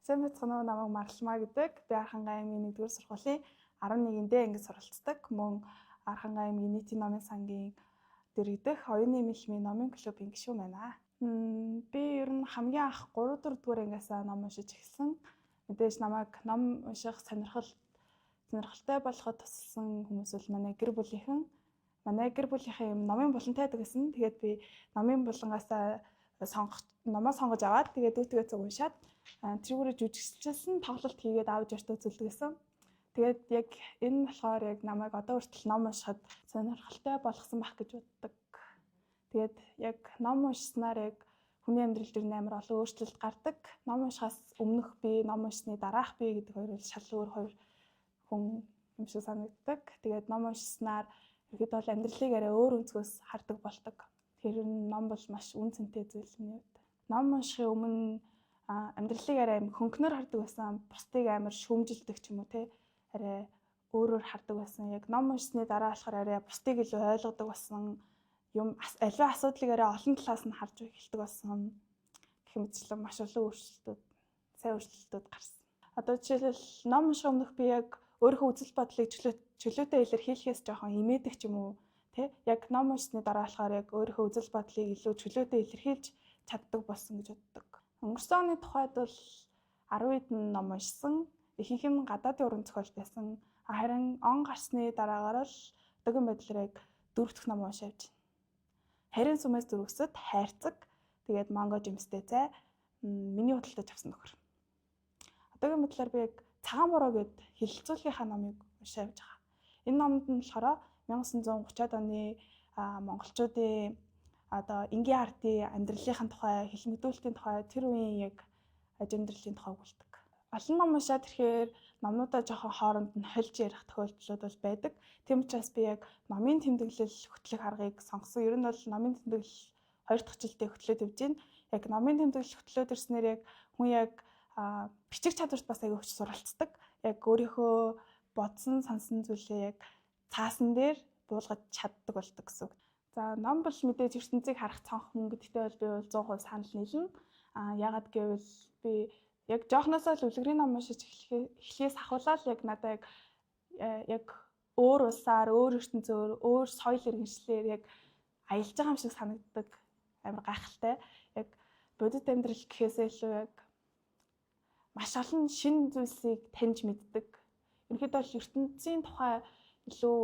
Сайн байцгаана уу, намайг Марламаа гэдэг. Би Архангай аймгийн 1-р сургуулийн 11-нд ангид суралцдаг. Мөн Архангай аймгийн нийтийн номын сангийн дэргэдэх оюуны эмэлхмийн номын клубын гишүүн байна. Би ер нь хамгийн анх 3-4 ангиасаа ном уншиж эхэлсэн. Мэдээж намайг ном унших сонирхолтой болоход тусалсан хүмүүс бол манай гэр бүлийнхэн юм номын булантай байдаг гэсэн. Тэгээд би номын булангаасаа номоо сонгож аваад тэгээд өөтгөөцөө уншаад тэрүүгээр жүжигчилсэн тоглолт хийгээд авч өртөө үзүүлдэг гэсэн. Тэгээд яг энэ болохоор яг намайг одоо хүртэл ном уншихад сонирхолтой болгосон байх гэж боддог. Тэгээд яг ном уншсанаар яг хүний амьдрал дээр амар олон өөрчлөлт гардаг. Ном уншихаас өмнөх би, ном уншсны дараах би гэдэг хоёр бол шал өөр хоёр хүн юм шиг санагддаг. Тэгээд ном уншсанаар ихэд бол амьдралыг арай өөр өнцгөөс хардаг болдог. Тэр ном бол маш үн цэнтэй зүйл миний хувьд. Ном уншихын өмнө амьдралыг арай хөнгөнөр хардаг байсан, бусдыг амар шүүмжилдэг ч юм уу те арай өөрөөр хардаг байсан. Яг ном уншсны дараа болохоор арай бусдыг илүү ойлгодог болсон юм, аливаа асуудлыг арай олон талаас нь харж эхэлдэг болсон. Гэх мэтчлэн маш олон сайн өөрчлөлтүүд гарсан. Одоо жишээлбэл ном унших өмнөх би яг өөрийнхөө үзэл бодлыг чөлөөтэй илэрхийлэхээс жоохон имээдэг ч юм уу те яг ном уншсны дараа болохоор яг өөрийнхөө үзэл бодлыг илүү чөлөөтэй илэрхийлж чаддаг болсон гэж боддог. Өнгөрсөн оны тухайд бол 10 хэдэн ном уншсан. Ихэнх нь гадаадын уран зохиол байсан. Харин он гарсны дараагаар л одоогийн байдлаар яг 4 дахь ном уншиж авч байна. Харин сүмээс дөрвөсөд хайрцаг, тэгээд Манго жимстэй зай, миний худалдаж авсан нөхөр. Одоогийн байдлаар би яг Цагаан бороо гэд хэлэлцүүлгийнхаа номыг уншиж авч байгаа. Энэ номд нь болохоор 1930-аад оны монголчуудын одоо энгийн ардын амьдралын тухай, хэлмэгдүүлэлтийн тухай, тэр үеийн яг аж амьдралын тухай өгүүлдэг. Олон ном уншаад ирэхээр номнуудаа жоохон хооронд нь хольж ярих тохиолдлууд бол байдаг. Тийм учраас би яг номын тэмдэглэл хөтлөх аргыг сонгосон. Ер нь бол номын тэмдэглэл 2 дахь жилдээ хөтлөөд явж байна. Яг номын тэмдэглэл хөтлөөд ирснээр яг хүн яг бичих чадварт бас аягүй хүч суралцдаг. Яг өөрийнхөө бодсон, сонсон зүйлээ яг цаасан дээр буулгаж чаддаг болдог гэсэн үг. За ном бол мэдээж ертөнцийг харах цонх мөн гэдэгтэй бол би бол 100% санал нийлнэ. Яагаад гэвэл би яг жоохносоо л үлгэрийн ном уншиж эхлэхээс ахуулаад яг надад яг өөр улсаар, өөр ертөнцөөр, өөр соёл иргэншлэр яг аялж байгаа юм шиг санагддаг. Амар гайхалтай. Яг бодит амьдрал гэхээсээ илүү яг маш олон шинэ зүйлсийг таньж мэддэг. Ерөнхийдөө бол ертөнцийн тухай илүү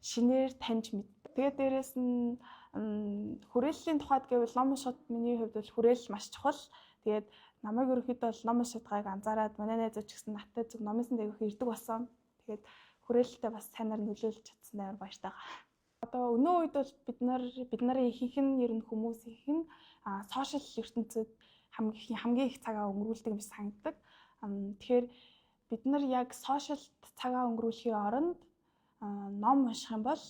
шинээр таньж мэддэг. Тэгээд дээрэс нь хүрээллийн тухайд гэвэл ном уншихад миний хувьд бол хүрээл маш чухал. Тэгээд намайг ерөнхийдөө бол ном унших байгааг анзаараад манай найзууд ч гэсэн надтай зөв номын сан дээгүүр ирдэг болсон. Тэгээд хүрээлэлтэй бас сайнаар нөлөөлж чадсан амар баяртай байгаа. Одоо өнөө үед бол бид нарын ихэнх нь ер нь хүмүүс ихэнх нь сошиал ертөнцид хамгийн их цагаа өнгөрүүлдэг юм шиг санагддаг. Тэгэхээр бид нар яг сошиалд цагаа өнгөрүүлэхийн оронд ном унших юм бол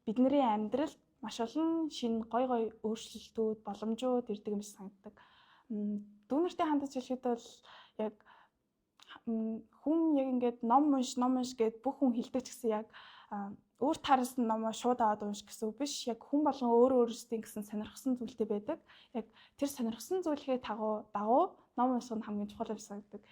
бидний амьдралд маш олон шинэ гой өөрчлөлтүүд, боломжууд ирдэг юм шиг санагддаг. Дүүнэртэй хандаж хэлэхэд бол яг хүн яг ингээд ном унш гэд бүх хүн хэлдэг ч гэсэн яг өөрт харсан номоо шууд аваад унш гэсэн үг биш. Яг хүн болгон өөрсдийн гэсэн сонирхсан зүйлтэй байдаг. Яг тэр сонирхсан зүйлээ дагуу ном унших нь хамгийн чухал юм санагддаг.